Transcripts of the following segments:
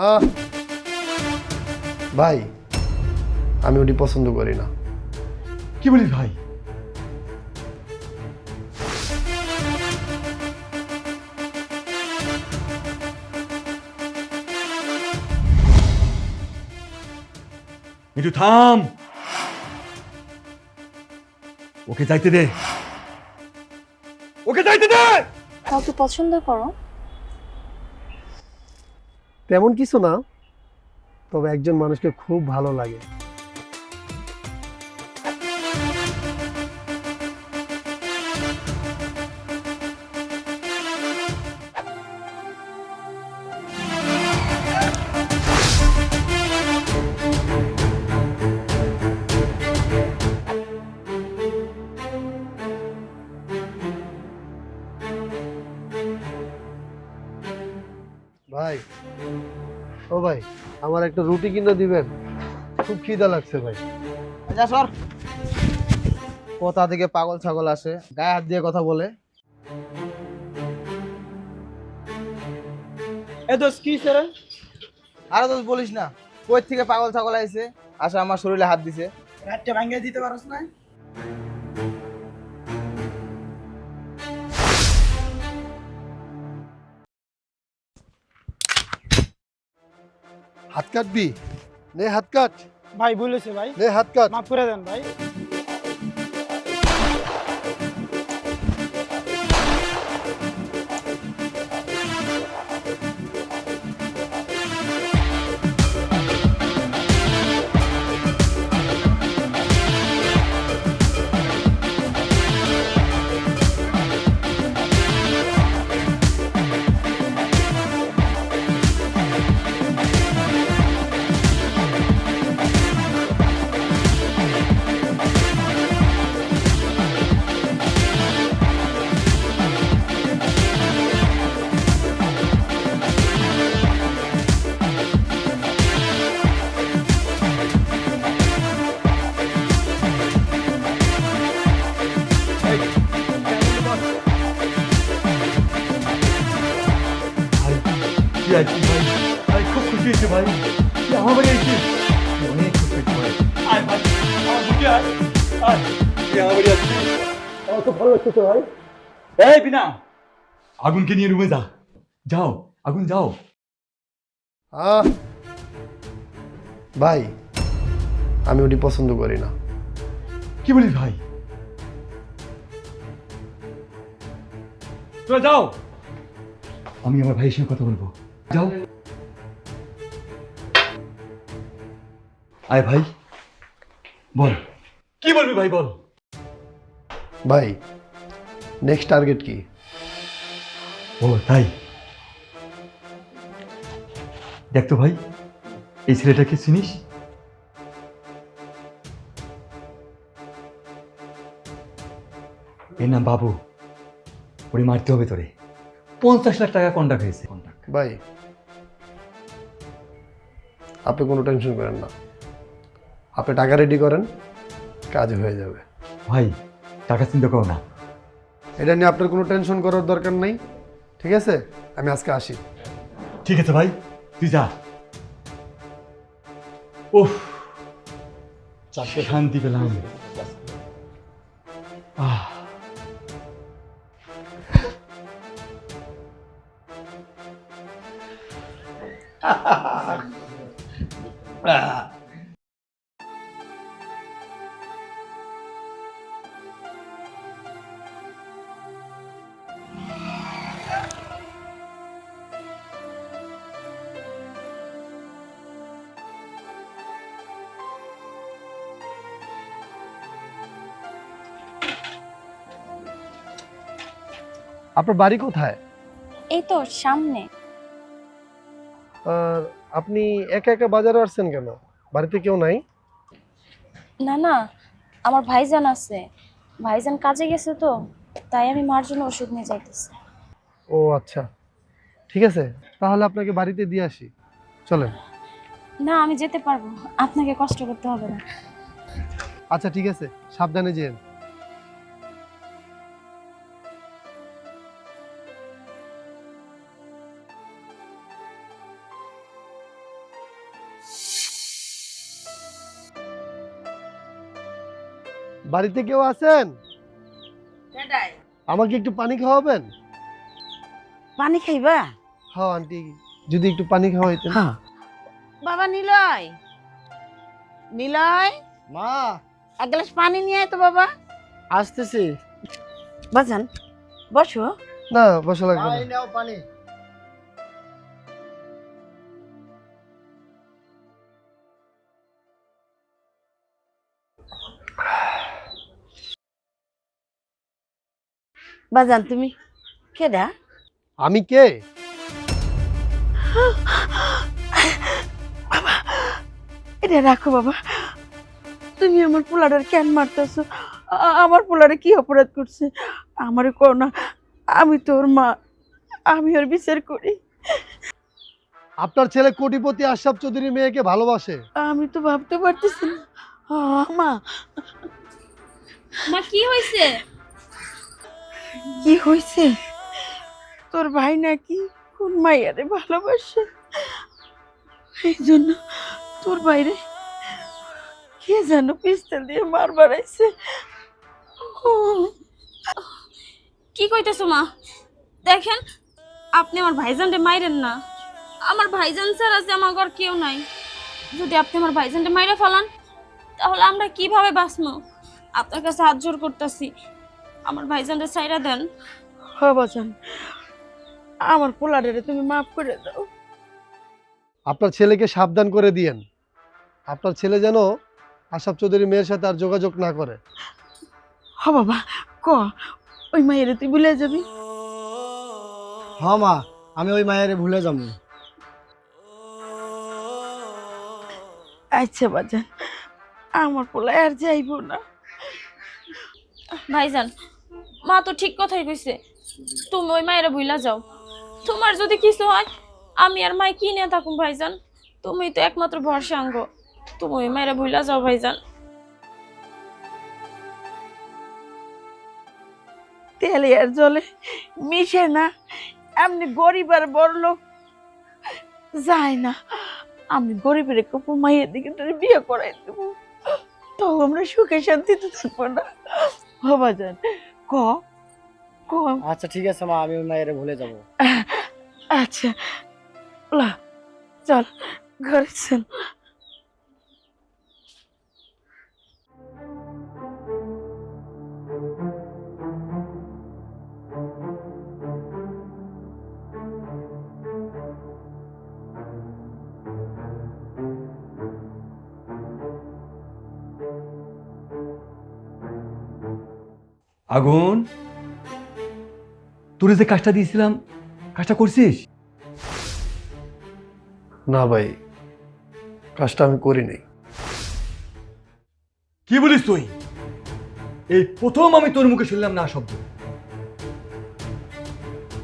আহ ভাই, আমি ওটি পছন্দ করি না। কি বলিস ভাই? মিঠু থাম, ওকে যাইতে দে, ওকে যাইতে দে। কাউকে পছন্দ করো? তেমন কিছু না, তবে একজন মানুষকে খুব ভালো লাগে। ভাই, ও ভাই, আমার একটা রুটি কিনে দিবেন, খুব খিদা লাগছে ভাই। আচ্ছা সর, কোথা থেকে পাগল ছাগল আসে, গায়ে হাত দিয়ে কথা বলে। এ দোস্ত কি রে? আরে দোষ বলিস না, কই থেকে পাগল ছাগল আইছে, আসে আমার শরীরে হাত দিছে। রাতটা ভাঙিয়ে দিতে পারছ না? হাত কাটবি? নে হাত কাট, ভাই বলেছে ভাই, নে হাত কাট। মাফ করে দেন ভাই। ভাই তুই আইছিস ভাই, ভাই খুব খুশি হয়েছে ভাই, তুই আমার বাড়ি আইছিস, তুই অনেক খুশি হয়েছে ভাই। আয় ভাই, আমার বুকে আয়, আয়, তুই আমার বাড়ি আসছিস, আমার তো ভালো লাগছে তো ভাই। এই বিনা, আগুনকে নিয়ে রুমে যা, যাও আগুন যাও। আহ ভাই, আমি ওটি পছন্দ করি না। কি বলিস ভাই? তোরা যাও, আমি আমার ভাইয়ের সঙ্গে কথা বলবো, যাও। আয় ভাই, বল কি বলবি ভাই, বল। ভাই, নেক্সট টার্গেট কি? ও তাই, দেখ তো ভাই, এই ছেলেটাকে চিনিস? এর নাম বাবু, ওরে মারতে হবে তোরে, 50 লাখ টাকা কন্ট্রাক্ট হয়েছে। ভাই, আপনি কোনো টেনশন করেন না, আপনি টাকা রেডি করেন, কাজ হয়ে যাবে। ভাই টাকা চিন্তা করো না। এটা নিয়ে আপনার কোনো টেনশন করার দরকার নেই, ঠিক আছে? আমি আজকে আসি। ঠিক আছে ভাই, তুই যা। ওহ, চারটে শান্তি পেলাম। আহ, আপনার বাড়ি কোথায়? এই তো সামনে। আর আপনি একা একা বাজারে আসছেন কেন? বাড়িতে কেউ নাই? না না, আমার ভাইজান আছে, ভাইজান কাজে গেছে তো, তাই আমি মার জন্য ওষুধ নিয়ে যাইতেছি। ও আচ্ছা, ঠিক আছে, তাহলে আপনাকে বাড়িতে দিয়ে আসি, চলেন। না আমি যেতে পারবো, আপনাকে কষ্ট করতে হবে না। আচ্ছা ঠিক আছে, সাবধানে যেন। বাড়িতে কেউ আছেন? আমাকে একটু পানি খাওয়াবেন? পানি খাইবা? হ্যাঁ আন্টি, যদি একটু পানি খাওয়াইতেন। বাবা নিলয়, নিলয়, মা এক গ্লাস পানি নিয়ে আয় তো বাবা। আসতেছি। বাজান বসো। না বসা লাগবে ভাই না। নাও পানি। বাজান তুমি কেডা? আমি কে? এটা রাখো বাবা। তুমি আমার পোলাটার কেন মারতেছো? আমার পোলারে কি অপরাধ করছে আমারে কও না। আমি তোর মা, আমি ওর বিচার করি। আপনার ছেলে কোটিপতি আশরাফ চৌধুরী মেয়েকে ভালোবাসে। আমি তো ভাবতে পারতেছি না। মা, মা কি হয়েছে? কি হয়েছে? তোর ভাই নাকি কোন মাইয়ারে ভালোবাসে, এই জন্য তোর বাইরে কে যেন পিস্তল দিয়ে মার বাড়াইছে। কি কইতেছো মা? দেখেন, আপনি আমার ভাইজানরে মাইরেন না। আমার ভাইজান ছাড়া যে আমার ঘর কেউ নাই। যদি আপনি আমার ভাইজানরে মাইরে ফেলান, তাহলে আমরা কিভাবে বাঁচবো? আপনার কাছে হাত জোর করতেছি, আমার ভাইজানরে ছাইরা দেন। বাজান, আমার পোলারে তুমি মাফ করে দাও। আপনার ছেলেকে সাবধান করে দিয়েন, আপনার ছেলে যেন আশরাফ চৌধুরী মেয়ের সাথে আর যোগাযোগ না করে। বাবা ক, ওই মাইয়ারে তুই ভুলে যাবি? হ্যাঁ মা, আমি ওই মায়েরে ভুলে যাবো। আচ্ছা বাজান, আমার পোলা আর যাইবো না। ভাইজান, মা তো ঠিক কথাই কইছে। তুমি ওই মায়েরা ভুলা যাও। তোমার যদি কিছু হয়, আমি আর মাই কি নিয়ে থাকুম ভাইজান? তুমি তো একমাত্র ভরসা আঙ্গ। তুমি ওই মায়েরা ভুলা যাও ভাইজান। তেলে আর জলে মিশে না। এমনি গরিব আর বড় লোক যায় না। আমি গরিবের কপু মাইয়ের দিকে তোর বিয়ে করাই দেবো, তো আমরা সুখে শান্তিতে থাকবো না। বাজান ক ক। আচ্ছা ঠিক আছে মা, আমি ওই মায়েরে ভুলে যাবো। আচ্ছা লা, চল ঘরে চল। আগুন, তোরে যে কাজটা দিয়েছিলাম, কাজটা করছিস? না ভাই, কাজটা আমি করি নাই। কি বলিস তুই? এই প্রথম আমি তোর মুখে শুনলাম না শব্দ।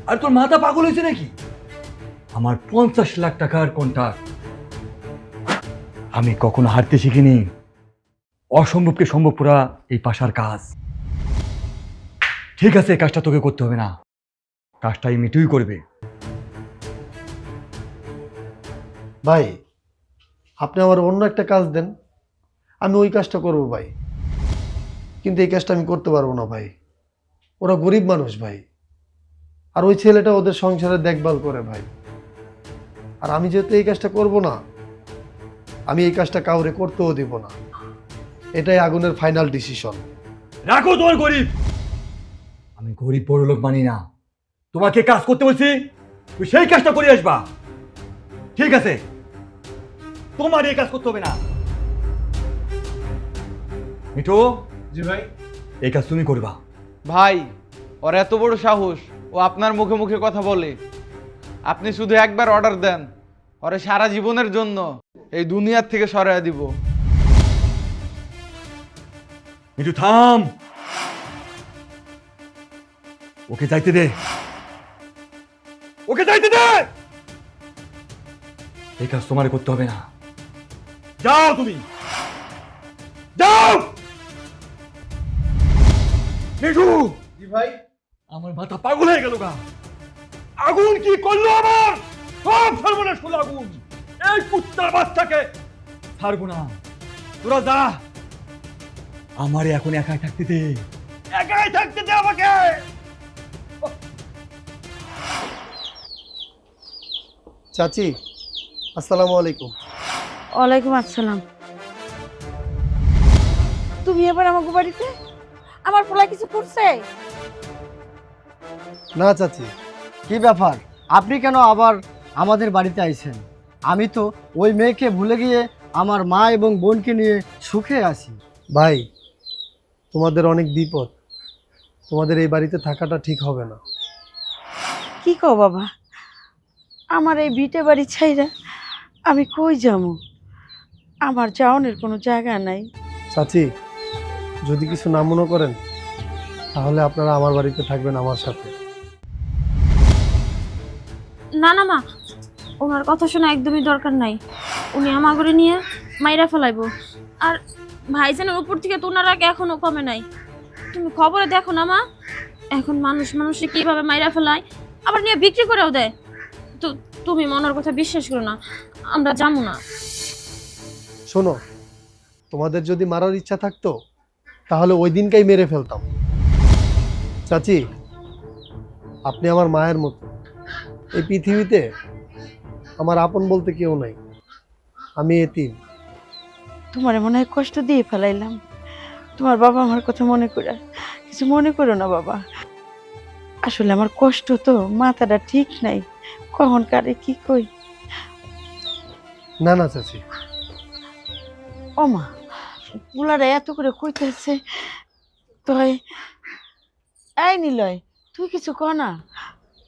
আর তোর মাথা পাগল হয়েছে নাকি? আমার 50 লাখ টাকার কন্ট্রাক্ট, আমি কখনো হারতে শিখিনি। অসম্ভবকে সম্ভব করা এই পাশার কাজ। ঠিক আছে, কাজটা তোকে করতে হবে না, কাজটা এই মিটুই করবে। ভাই, আপনি আমার অন্য একটা কাজ দেন, আমি ওই কাজটা করব ভাই। কিন্তু এই কাজটা আমি করতে পারবো না ভাই। ওরা গরিব মানুষ ভাই, আর ওই ছেলেটা ওদের সংসারে দেখভাল করে ভাই। আর আমি যেহেতু এই কাজটা করব না, আমি এই কাজটা কাউরে করতেও দিব না। এটাই আগুনের ফাইনাল ডিসিশন। রাখো তোমার গরিব। আমি গরিব বড় লোক মানি না। তোমাকে কাজ করতে বলছি, তুই সেই কাজটা করে আসবা। ঠিক আছে, তোমার এই কাজ করতে হবে না। মিঠু। জি ভাই। এই কাজ তুমি করবা। ভাই, ওর এত বড় সাহস, ও আপনার মুখে মুখে কথা বলে। আপনি শুধু একবার অর্ডার দেন, ওরে সারা জীবনের জন্য এই দুনিয়ার থেকে সরাইয়া দিব। মিঠু থাম, ওকে যাইতে দে, ওকে যাইতে দে। এই কাজ তোমার করতে হবে না। যাও তুমি, যাও। মিঠু। জি ভাই। আমার মাথা পাগল হয়ে গেল গা। আগুন কি করলো আমার? সব সর্বনাশ হলো আগুন। এই কুত্তার বাচ্চাকে ছাড়বো না। তোরা যা, আমারে এখন একাই থাকতে দে, একাই থাকতে দে আমাকে। চাচি, আসসালামু আলাইকুম। ওয়ালাইকুম আসসালাম। তুমি এবার আমাকে বাড়িতে? আমার পোলা কিছু করছে? না চাচি। কি ব্যাপার, আপনি কেন আবার আমাদের বাড়িতে আইছেন? আমি তো ওই মেয়েকে ভুলে গিয়ে আমার মা এবং বোনকে নিয়ে সুখে আছি। ভাই, তোমাদের অনেক বিপদ, তোমাদের এই বাড়িতে থাকাটা ঠিক হবে না। কি কও বাবা, আমার এই ভিটে বাড়ি ছাইরা আমি কই যাবো? আমার যাওনের কোনো জায়গা নাই। চাচি, যদি কিছু না মনে করেন তাহলে আপনারা আমার বাড়িতে থাকবেন আমার সাথে। না না মা, ওনার কথা শোনা একদমই দরকার নাই। উনি আমাগরে নিয়ে মাইরা ফেলাইবো। আর ভাইজানের উপর থেকে তো ওনার আগে এখনো কমে নাই। তুমি খবরে দেখো না মা, এখন মানুষে কিভাবে মাইরা ফেলায়, আবার নিয়ে বিক্রি করেও দেয়। তো তুমি মনের কথা বিশ্বাস করো না, আমরা যাবো না। শোনো, তোমাদের যদি মারার ইচ্ছা থাকতো তাহলে ওই দিনকেই মেরে ফেলতাম। চাচি, আপনি আমার মায়ের মতো। এই পৃথিবীতে আমার আপন বলতে কেউ নাই, আমি এতিম। তোমার মনে হয় কষ্ট দিয়ে ফেলাইলাম। তোমার বাবা আমার কথা মনে করে কিছু মনে করো না বাবা। আসলে আমার কষ্ট তো, মাথাটা ঠিক নাই, কখন কারে কি কই। না না চাচি। ও মা, পোলারা এত করে কইতেছে, তুই এই নিলয়, তুই কিছু ক না।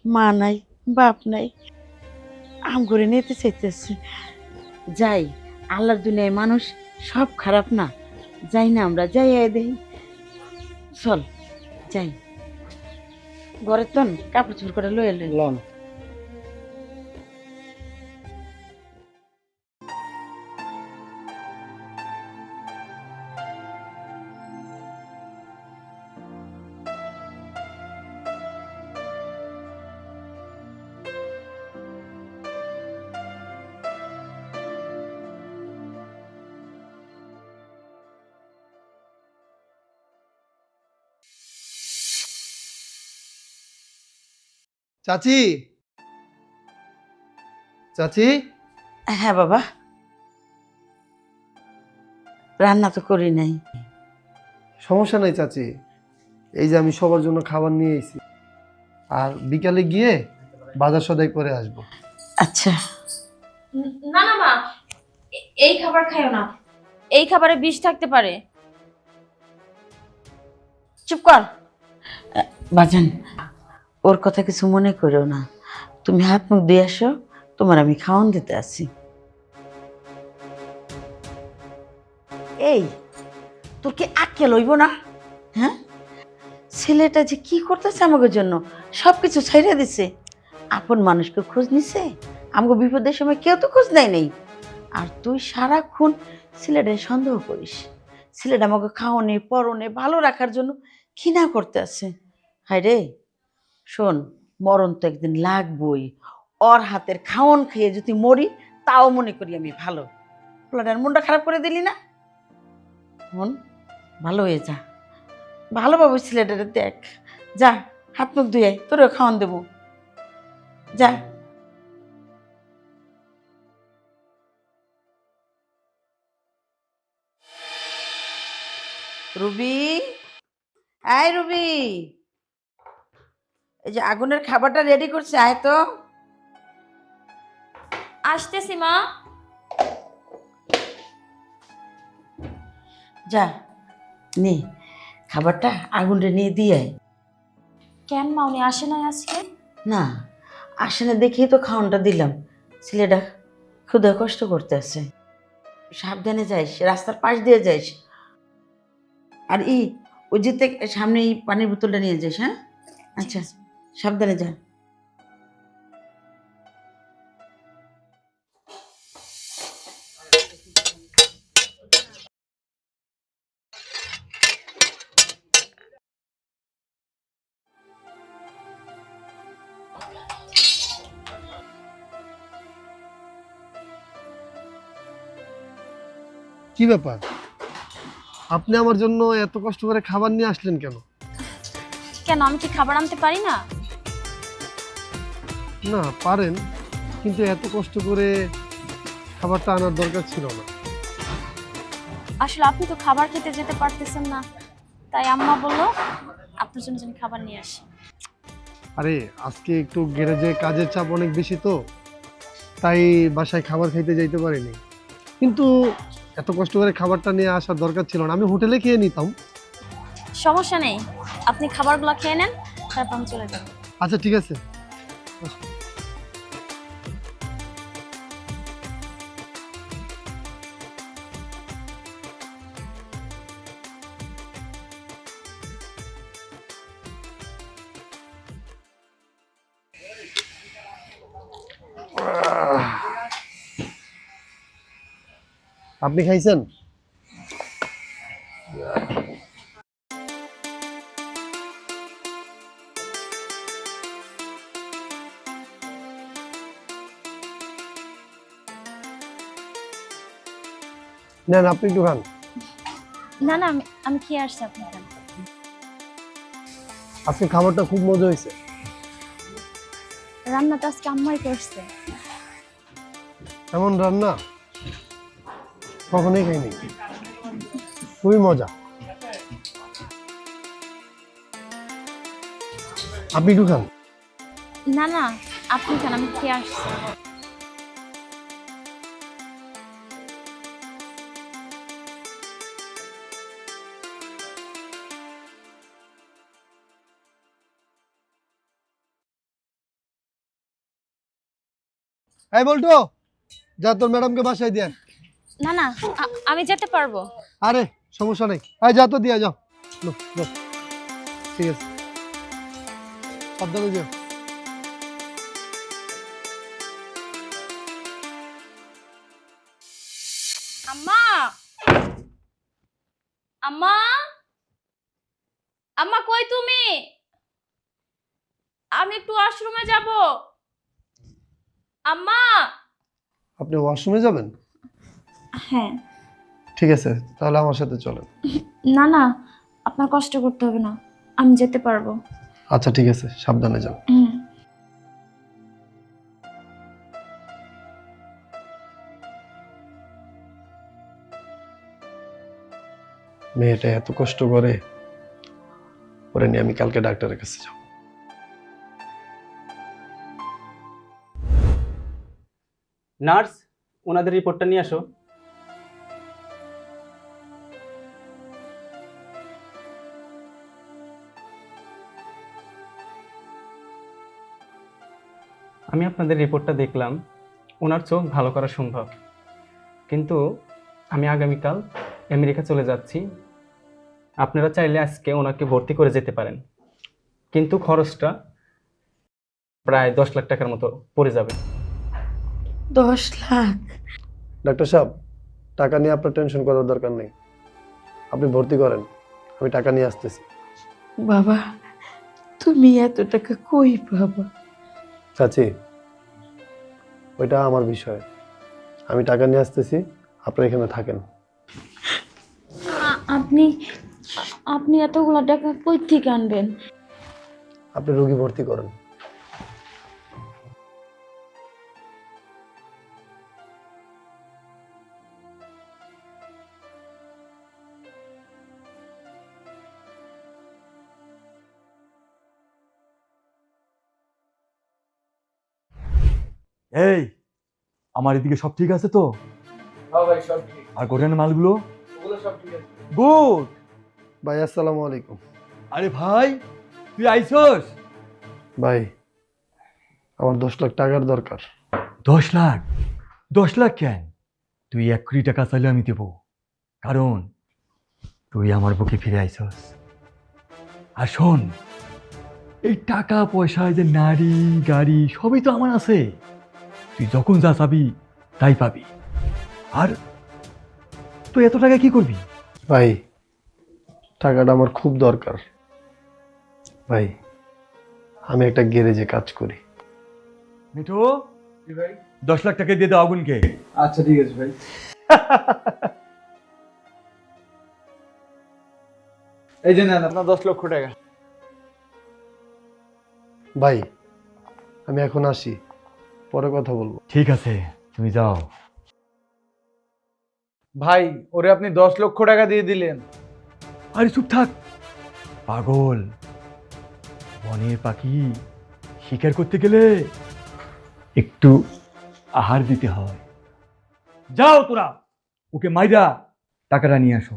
মা নাই, বাপ নাই, আম করে নিতে চাইতেছে। যাই, আল্লাহর দুনিয়ায় মানুষ সব খারাপ না। যাই না, আমরা যাই দেই। চল যাই, ঘরের তন কাপড় চোপড় করে লয়ে লন। চাচি, চাচি। হ্যাঁ বাবা, রান্না তো করি নাই। সমস্যা নাই চাচি, এই যে আমি সবার জন্য খাবার নিয়ে এসেছি, আর বিকালে গিয়ে বাজার সদাই করে আসবো। আচ্ছা। না না মা, এই খাবার খাইও না, এই খাবারে বিষ থাকতে পারে। চুপ কর বাজান, ওর কথা কিছু মনে করো না। তুমি হাত মুখ দিয়ে আসো, তোমার আমি খাওয়ান দিতে আসি। এই, তোর কি আক্কেল হইব না? হ্যাঁ, ছেলেটা যে কি করতেছে আমাকে জন্য, সব কিছু ছাইড়া দিছে। আপন মানুষকে খোঁজ নিছে, আমাকে বিপদের সময় কেউ তো খোঁজ নেয় নেই। আর তুই সারাক্ষণ ছেলেটার সন্দেহ করিস। ছেলেটা আমাকে খাওয়ানে পরনে ভালো রাখার জন্য ঘৃণা করতে আছে। হায় রে, শোন, মরণ তো একদিন লাগবই। ওর হাতের খাওন খেয়ে যদি মরি, তাও মনে করি আমি ভালো। পোলাটার মনটা খারাপ করে দিলি না? মন ভালো হয়ে যা, ভালোভাবে ছেলেটারে দেখ। যা, হাত মুখ ধুয়ে আয়, তোরও খাওয়ান দেবো। যা। রুবি, আয় রুবি, এই যে আগুনের খাবারটা রেডি করছে, আয় তো। আসতেছি মা। যা, নে খাবারটা আগুনটা নিয়ে দিয়ে আয়। কেন মা, উনি আসে নাই আজকে? না, আসে না দেখেই তো খাওয়ানটা দিলাম। ছেলেটা ক্ষুধা কষ্ট করতে আছে। সাবধানে যাইস, রাস্তার পাশ দিয়ে যাইস। আর ওই যেতে সামনে এই পানির বোতলটা নিয়ে যাইস। হ্যাঁ, আচ্ছা, সাবধানে যা। কি ব্যাপার, আপনি আমার জন্য এত কষ্ট করে খাবার নিয়ে আসলেন কেন? কেন, আমি কি খাবার আনতে পারি না? না পারেন, কিন্তু এত কষ্ট করে খাবারটা আনার দরকার ছিল না। আসলে আপনি তো খাবার খেতে যেতে পারতেছেন না, তাই আম্মা বললো আপনার জন্য যেন খাবার নিয়ে আসি। আরে আজকে একটু গ্যারেজে কাজের চাপ অনেক বেশি তো, তাই বাসায় খাবার খাইতে যাইতে পারিনি। কিন্তু এত কষ্ট করে খাবারটা নিয়ে আসার দরকার ছিল না, আমি হোটেলে খেয়ে নিতাম। সমস্যা নেই, আপনি খাবারগুলো খেয়ে নেন, তারপর আমি চলে যাব। আচ্ছা ঠিক আছে। আপনি খাইছেন? নেন আপনি একটু খান। না না, আমি খেয়ে আসছি, আপনি খান। আজকে খাবারটা খুব মজা হয়েছে। রান্নাটা আজকে আম্মাই করছে। এমন রান্না কখনোই খাইনি, খুবই মজা। আপনি একটু খান। না না, আপনি খান, আমি খেয়ে আসছি। এই বলতো, যা তোর ম্যাডামকে বাসায় দিয়ে আয়। না না, আমি যেতে পারবো। আরে সমস্যা নেই, এই যা তো দিয়ে যাও। লো, লো। ঠিক আছে, সাবধানে যেও। আম্মা, আম্মা, আম্মা কই তুমি? আমি একটু ওয়াশরুমে যাব। আম্মা। আপনি ওয়াশরুমে যাবেন? হ্যাঁ। ঠিক আছে, তাহলে আমার সাথে চলেন। না না, আপনার কষ্ট করতে হবে না, আমি যেতে পারবো। আচ্ছা ঠিক আছে, সাবধানে যাও। মেয়েটা এত কষ্ট করে, ওরে নিয়ে আমি কালকে ডাক্তারের কাছে যাব। নার্স, ওনাদের রিপোর্টটা নিয়ে আসো। আমি আপনাদের রিপোর্টটা দেখলাম, ওনার চোখ ভালো করা সম্ভব, কিন্তু আমি আগামীকাল আমেরিকা চলে যাচ্ছি। আপনারা চাইলে আজকে ওনাকে ভর্তি করে যেতে পারেন, কিন্তু খরচটা প্রায় 10 লাখ টাকার মতো পড়ে যাবে। 10 লাখ? ডাক্তার সাহেব, টাকা নিয়ে আপনার টেনশন করার দরকার নেই, আপনি ভর্তি করেন, আমি টাকা নিয়ে আসতেছি। বাবা, তুমি এত টাকা কই পাবা? চাচি, ওইটা আমার বিষয়, আমি টাকা নিয়ে আসতেছি, আপনি এখানে থাকেন। আপনি আপনি এতগুলো টাকা কই থেকে আনবেন? আপনি রোগী ভর্তি করেন। এই, আমার এদিকে সব ঠিক আছে তো? হ্যাঁ ভাই, সব ঠিক। আর কোরিয়ানের মালগুলো? ওগুলো সব ঠিক আছে। গুড। ভাই আসসালামু আলাইকুম। আরে ভাই, তুই আইছস? ভাই আমার 10 লাখ টাকার দরকার। 10 লাখ? 10 লাখ কেন? তুই 1 কোটি টাকা চাইলে আমি দেবো, কারণ তুই আমার বুকে ফিরে আইছস। আর শোন, এই টাকা পয়সায় যে নারী গাড়ি সবই তো আমার আছে, তুই যখন যা চাবি তাই পাবি। আর তুই এত টাকা কি করবি? ভাই টাকাটা আমার খুব দরকার। ভাই আমি একটা গ্যারেজে কাজ করি। মিঠু, 10 লাখ টাকা দিয়ে দাও আগুনকে। আচ্ছা ঠিক আছে ভাই। এই যে নেন আপনার 10 লক্ষ টাকা। ভাই আমি এখন আসি, পরে কথা বলবো। ঠিক আছে, তুমি যাও। ভাই ওরে আপনি 10 লক্ষ টাকা দিয়ে দিলেন। আরে চুপ থাক পাগল, বনের পাখি শিকার করতে গেলে একটু আহার দিতে হয়। যাও তোরা ওকে মাইরা টাকাটা নিয়ে আসো।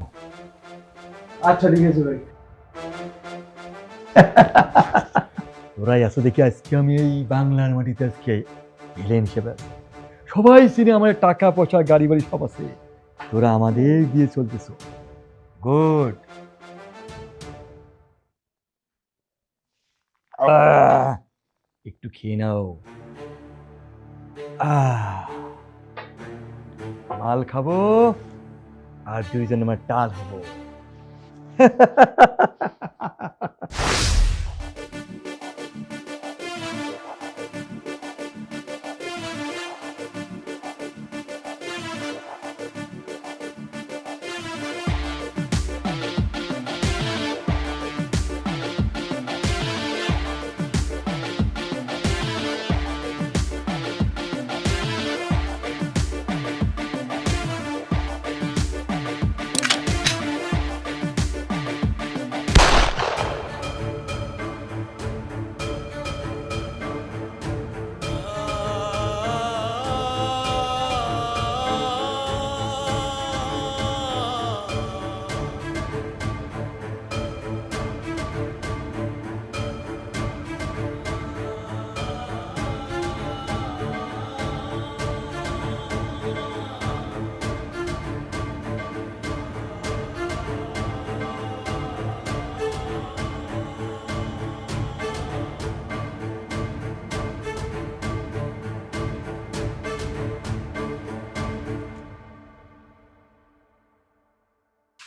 আচ্ছা ঠিক আছে ভাই। তোরাই আসো দেখি আজকে আমি এই বাংলার মাটিতে আজকে ভিলেন হিসেবে আছি। সবাই চিনে আমার টাকা পয়সা গাড়ি বাড়ি সব আছে, তোরা আমাদের দিয়ে চলতেছ। গুড। একটু খেয়ে নাও। মাল খাবো আর দুইজন আমার টাল হবো।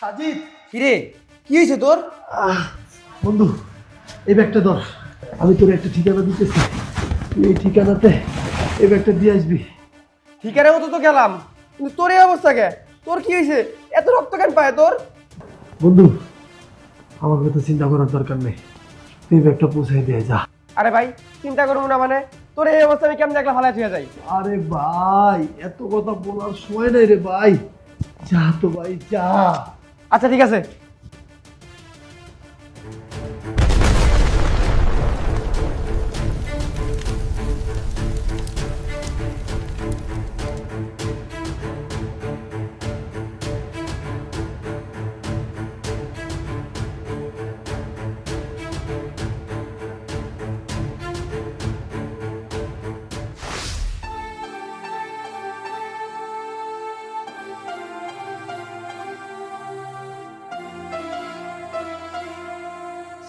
সাজিদ, কিরে কি হয়েছে তোর? বন্ধু এই ব্যাগটা ধর, আমি তোর একটা ঠিকানা দিতেছি, তুই এই ঠিকানাতে এই ব্যাগটা দিয়ে আসবি। ঠিকানা মতো তো গেলাম, কিন্তু তোর এই অবস্থা কে? তোর কি হয়েছে? এত রক্ত কেন পায় তোর? বন্ধু আমার কথা চিন্তা করার দরকার নেই, তুই ব্যাগটা পৌঁছাই দিয়ে যা। আরে ভাই চিন্তা করবো না মানে? তোর এই অবস্থা আমি কেমন একলা ফালাই থুয়ে যাই? আরে ভাই এত কথা বলার সময় নাই রে ভাই, যা তো ভাই যা। আচ্ছা ঠিক আছে।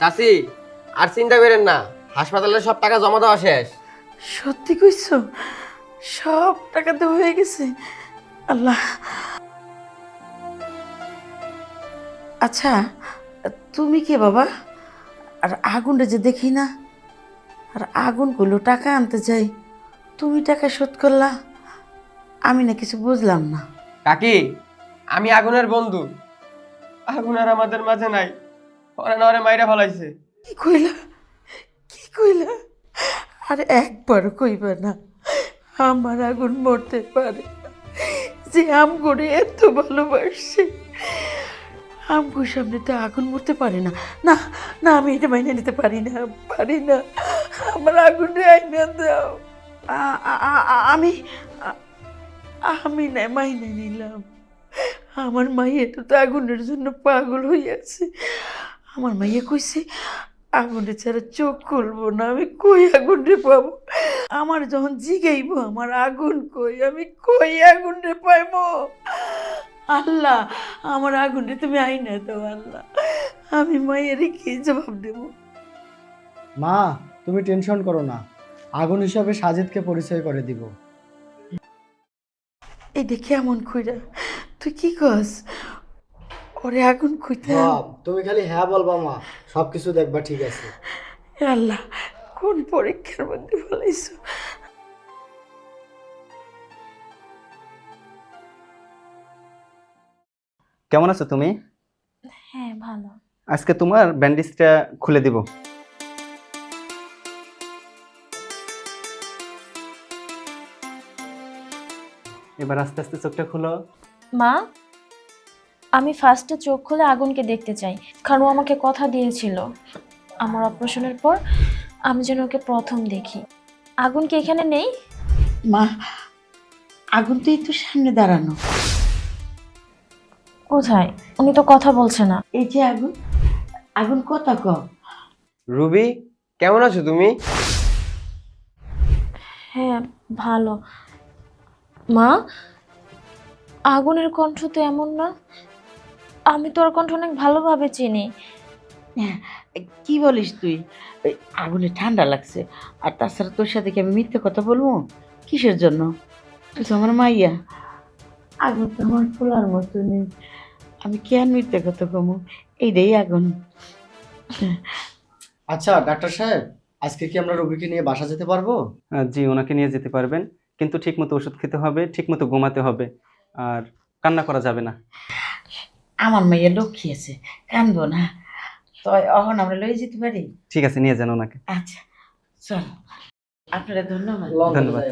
চাচি আর চিন্তা করেন না, হাসপাতালে সব টাকা জমা দেওয়া শেষ। সত্যি কইছো? সব টাকা তো হয়ে গেছে। আল্লাহ। আচ্ছা তুমি কে বাবা? আর আগুনটা যে দেখি না, আর আগুন করলো টাকা আনতে যাই, তুমি টাকা শোধ করলা, আমি না কিছু বুঝলাম না। কাকি আমি আগুনের বন্ধু। আগুন আর আমাদের মাঝে নাই, ওরা না ওরে মাইরা ফেলাইছে। কি কইলা? কি কইলা? আরে একবার কইবা না, আমার আগুন মরতে পারে না, যে আম করে এত ভালোবাসছে। আমগুর সামনে তো আগুন মরতে পারে না। না না, আমি এটা মাইনে নিতে পারি না, পারি না। আমার আগুনটা আইনা দাও। আমি আমি না মাইনে নিলাম। আমার মাইয়া তো আগুনের জন্য পাগল হইয়াছে। আমার মাইয়া কইছে আগুনে ছাড়া চোখ খুলবো না। আমি কই আগুনরে পাবো? আমার যখন জিগাইবো আমার আগুন কই, আমি কই আগুনরে পাইবো? আল্লাহ আমার আগুনরে তুমি আইনা দাও আল্লাহ, আমি মায়ের কি জবাব দেব? মা তুমি টেনশন করো না, আগুন হিসাবে সাজিদকে পরিচয় করে দিব। এই দেখে এমন কইরা তুই কি কস? ওরে আগুন কইতে তুমি খালি হ্যাঁ বলবা মা, সবকিছু দেখবা ঠিক আছে। আল্লাহ কোন পরীক্ষার মধ্যে ফেলাইছো? কেমন আছো তুমি? হ্যাঁ ভালো। আজকে তোমার ব্যান্ডেজটা খুলে দিব। এবার আস্তে আস্তে চোখটা খুলো। মা, আমি ফার্স্টে চোখ খুলে আগুনকে দেখতে চাই, কারণ ও আমাকে কথা দিয়েছিল আমার অপারেশনের পর আমি যেন ওকে প্রথম দেখি। আগুন কি এখানে নেই? মা, আগুন তো এই তো সামনে দাঁড়ানো। কোথায়? উনি তো কথা বলছে না। এই যে আগুন, আগুন কথা কম। রুবি, কেমন আছো তুমি? হ্যাঁ, ভালো। মা, আগুনের কণ্ঠ তো এমন না। আমি তোর কণ্ঠ অনেক ভালোভাবে চিনি। কি বলিস তুই? ওই আগুনে ঠান্ডা লাগছে, আর তাছাড়া তোর সাথে কি আমি মিথ্যে কথা বলবো? কিসের জন্য? তুই তো আমার মাইয়া। আগুন তো আমার ফুলার মতো নেই, আমি কেন মিথ্যে কথা কমু? এইটাই আগুন। আচ্ছা ডাক্তার সাহেব, আজকে কি আমরা রোগীকে নিয়ে বাসা যেতে পারবো? জি, ওনাকে নিয়ে যেতে পারবেন, কিন্তু ঠিকমতো ওষুধ খেতে হবে, ঠিকমতো ঘুমাতে হবে, আর কান্না করা যাবে না। আমার মাইয়া লক্ষ্মী আছে, কান্দবো না। তো এখন আমরা লয়ে যেতে পারি? ঠিক আছে, নিয়ে যান ওনাকে। আচ্ছা চল, আপনারা ধন্যবাদ। ধন্যবাদ।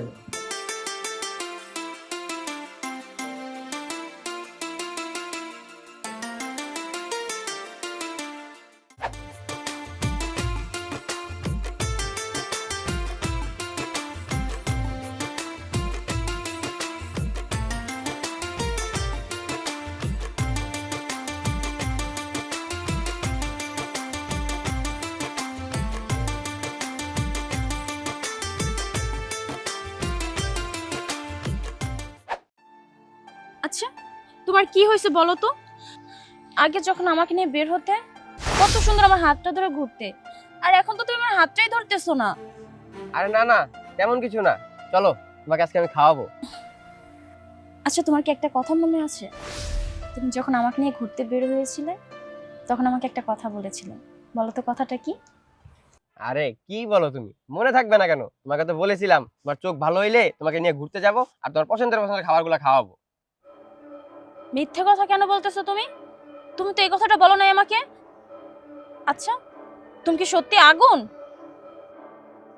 আচ্ছা, তোমার কি হয়েছে বলো তো? আগে যখন আমাকে নিয়ে বের হতে কত সুন্দর আমার হাতটা ধরে ঘুরতে, আর এখন তো তুমি আমার হাতটাই ধরতেছো না। আরে না না, তেমন কিছু না, চলো তোমাকে আজকে আমি খাওয়াবো। আচ্ছা, তোমার কি একটা কথা মনে আছে? তুমি যখন আমাকে নিয়ে ঘুরতে বের হয়েছিলে তখন আমাকে একটা কথা বলেছিলে, বলো তো কথাটা কি? আরে কি বলো তুমি, মনে থাকবে না কেন? তোমাকে তো বলেছিলাম তোমার চোখ ভালো হইলে তোমাকে নিয়ে ঘুরতে যাব আর তোমার পছন্দের পছন্দের খাবারগুলো খাওয়াবো। মিথ্যে কথা কেন বলতেছো তুমি? তুমি তো এই কথাটা বলো নাই আমাকে। আচ্ছা, তুমি কি সত্যি আগুন?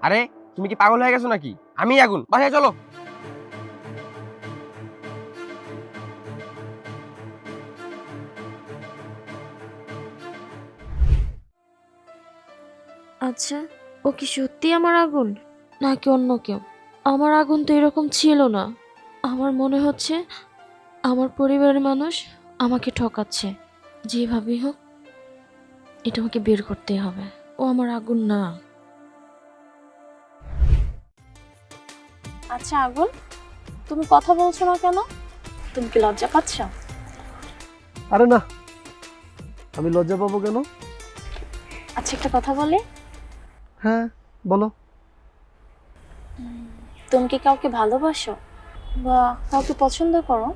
আরে তুমি কি পাগল হয়ে গেছো নাকি? আমি আগুন, বাসায় চলো। আচ্ছা, ও কি সত্যি আমার আগুন নাকি অন্য কেউ? আমার আগুন তো এরকম ছিল না। আমার মনে হচ্ছে আমার পরিবারের মানুষ আমাকে ঠকাচ্ছে। যেভাবেই হোক এটা আমাকে বের করতেই হবে। ও আমার আগুন না। আচ্ছা আগুন, তুমি কথা বলছো না কেন? তুমি কি লজ্জা পাচ্ছ? আরে না, আমি লজ্জা পাবো কেন? আচ্ছা, একটা কথা বলে। হ্যাঁ বলো। তুমি কি কাউকে ভালোবাসো বা কাউকে পছন্দ করো?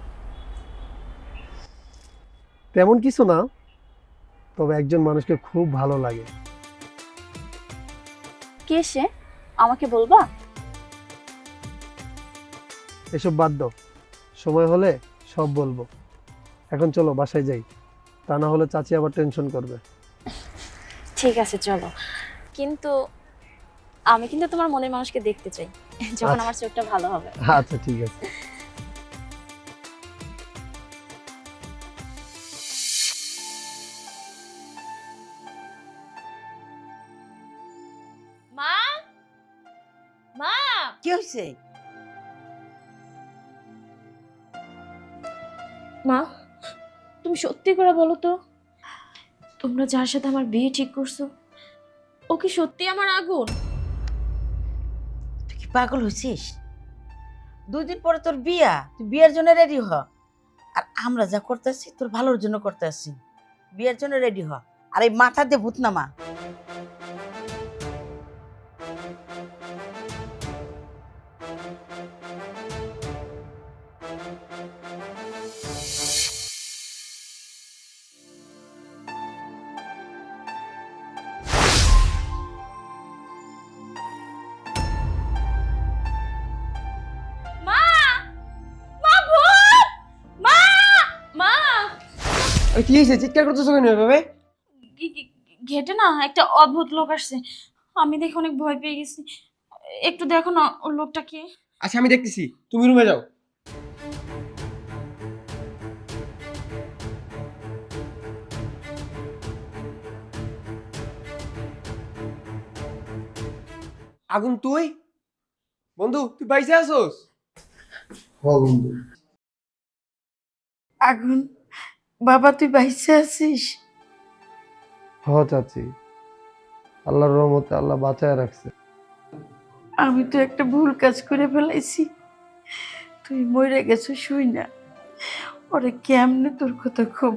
তেমন কিছু না, তবে একজন মানুষকে খুব ভালো লাগে। কে সে? আমাকে বলবা? এসব বাদ দাও, সময় হলে সব বলবো। এখন চলো বাসায় যাই, তা না হলে চাচি আবার টেনশন করবে। ঠিক আছে চলো, কিন্তু আমি কিন্তু তোমার মনের মানুষকে দেখতে চাই যখন আমার চোখটা ভালো হবে। আচ্ছা ঠিক আছে। মা, মা, কি হয়েছে? মা, তুমি সত্যি করে বলো তো, তোমরা যার সাথে আমার বিয়ে ঠিক করছো ও কি সত্যি আমার আগুন? তুই কি পাগল হয়েছিস? 2 দিন পরে তোর বিয়া, তুই বিয়ের জন্য রেডি হ। আর আমরা যা করতেছি তোর ভালোর জন্য করতেছি। বিয়ের জন্য রেডি হ, আর এই মাথা দিয়ে ভূত নামা। মা, মা ভূত! মা, মা, কি হয়েছে, চিৎকার করতেছো কেন এভাবে? গেটে না একটা অদ্ভুত লোক আসছে, আমি দেখে অনেক ভয় পেয়ে গেছি। একটু দেখো না ওই লোকটা কে। আচ্ছা আমি দেখতেছি, তুমি রুমে যাও। আগুন তুই? বন্ধু তুই বাইসে আসোস? হ বন্ধু। আগুন, বাবা তুই বাইসে আছিস? হ চাচি, আল্লাহর রহমতে আল্লাহ বাঁচায় রাখছে। আমি তো একটা ভুল কাজ করে ফেলাইছি। তুই মরে গেছো শুই না, ওরে কেমনে তোর কথা খুব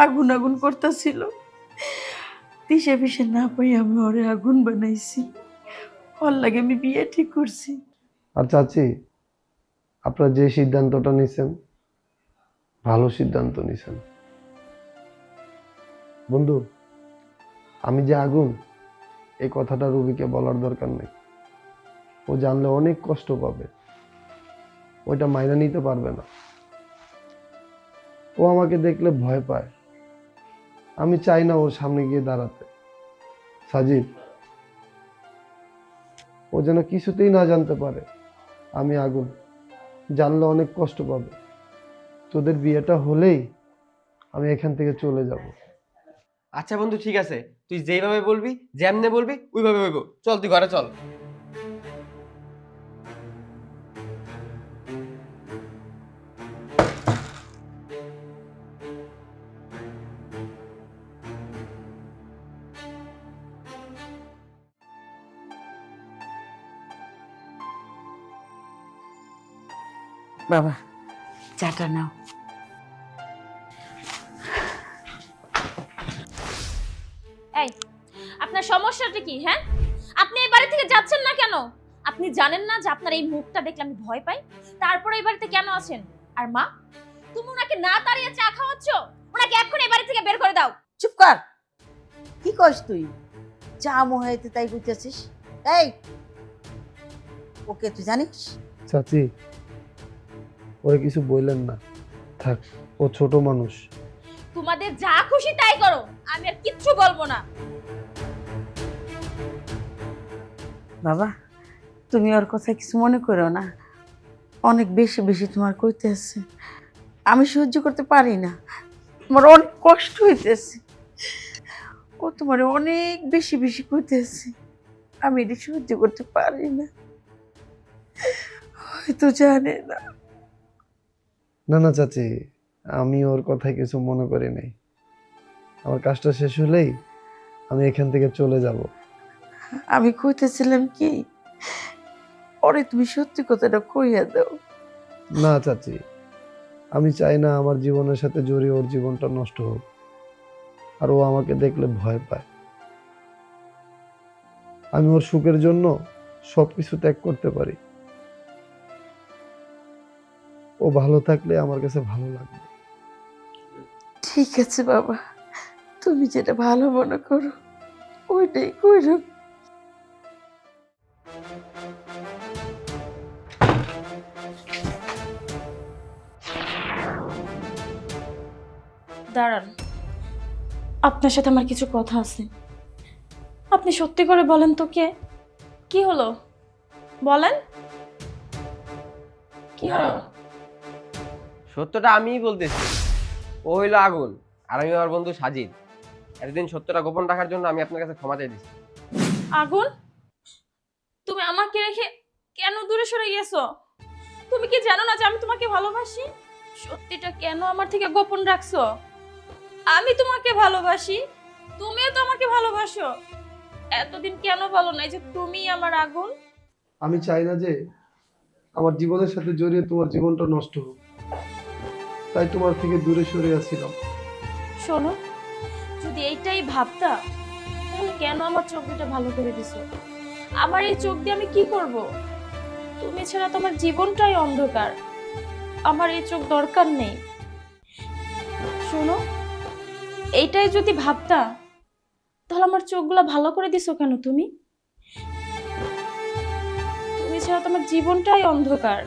আগুন আগুন করতেছিল, দিশে পিসে না পাই আমি ওরে আগুন বানাইছি। ওর লাগে আমি বিয়ে ঠিক করছি। আর চাচি, আপনারা যে সিদ্ধান্তটা নিছেন ভালো সিদ্ধান্ত নিছেন। বন্ধু, আমি যে আগুন এই কথাটা রুবিকে বলার দরকার নেই। ও জানলে অনেক কষ্ট পাবে, ওইটা মাইনা নিতে পারবে না। ও আমাকে দেখলে ভয় পায়, আমি চাই না ওর সামনে গিয়ে দাঁড়াতে। সাজিদ, ও যেন কিছুতেই না জানতে পারে আমি আগুন, জানলে অনেক কষ্ট পাবে। তোদের বিয়েটা হলেই আমি এখান থেকে চলে যাব। আচ্ছা বন্ধু ঠিক আছে, তুই যেইভাবে বলবি যেমনে বলবি ওইভাবে হইব। চল তুই ঘরে চল। বাবা চাটা নাও। এই, আপনার সমস্যাটা কি? হ্যাঁ, আপনি এই বাড়ি থেকে যাচ্ছেন না কেন? আপনি জানেন না যে আপনার এই মুখটা দেখলে আমি ভয় পাই? তারপরে এই বাড়িতে কেন আছেন? আর মা, তুমি ওনাকে না তাড়িয়ে চা খাওয়াচ্ছ? ওনাকে এক্ষুনি এই বাড়ি থেকে বের করে দাও। চুপ কর, কি কস তুই? চা মোহাইতে তাই বুঝতেছিস? এই ওকে তুই জানিস? চাচি, ওরে কিছু বললেন না, থাক, ও ছোট মানুষ। তোমাদের যা খুশি তাই করো, আমি আর কিচ্ছু বলবো না। বাবা তুমি ওর কথা কিছু মনে করো না, অনেক বেশি বেশি তোমার কইতে আছে, আমি সহ্য করতে পারি না, আমার অনেক কষ্ট হইতেছে। ও তোমার অনেক বেশি বেশি কইতেছে, আমি এটা সহ্য করতে পারি না, হয়তো জানে না। না না চাচি, আমি ওর কথায় কিছু মনে করি নাই। আমার কাজটা শেষ হলেই আমি এখান থেকে চলে যাব। আমি কইতেছিলাম কি, ওরে তুমি সত্যি কথাটা কইয়া দাও। না চাচি, আমি চাই না আমার জীবনের সাথে জড়িয়ে ওর জীবনটা নষ্ট হোক, আর ও আমাকে দেখলে ভয় পায়। আমি ওর সুখের জন্য সবকিছু ত্যাগ করতে পারি। ও ভালো থাকলে আমার কাছে ভালো লাগবে। ঠিক আছে বাবা, তুমি যেটা ভালো মনে করো ওইটাই করো। দাঁড়ান, আপনার সাথে আমার কিছু কথা আছে। আপনি সত্যি করে বলেন তো, কে? কি হলো বলেন, কি হলো? সত্যটা আমিই বলতেছি, ও হইলো আগুন আর আমি আমার বন্ধু সাজিদ। এতদিন সত্যটা গোপন রাখার জন্য আমি আপনার কাছে ক্ষমা চাইতেছি। আগুন, তুমি আমাকে রেখে কেন দূরে সরে গেছো? তুমি কি জানো না যে আমি তোমাকে ভালোবাসি? সত্যিটা কেন আমার থেকে গোপন রাখছো? আমি তোমাকে ভালোবাসি, তুমিও তো আমাকে ভালোবাসো। এতদিন কেন বলো না যে তুমি আমার আগুন? আমি চাই না যে আমার জীবনের সাথে জড়িয়ে তোমার জীবনটা নষ্ট হোক, তাই তোমার থেকে দূরে সরে আসছিলাম। শোনো, যদি এইটাই ভাবতা তাহলে কেন আমার চোখ দুটো ভালো করে দিছো? আমার এই চোখ দিয়ে আমি কি করব? তুমি ছাড়া তো আমার জীবনটাই অন্ধকার। আমার এই চোখ দরকার নেই। শোনো, এইটাই যদি ভাবতা তাহলে আমার চোখগুলো ভালো করে দিছো কেন তুমি? তুমি ছাড়া তো আমার জীবনটাই অন্ধকার।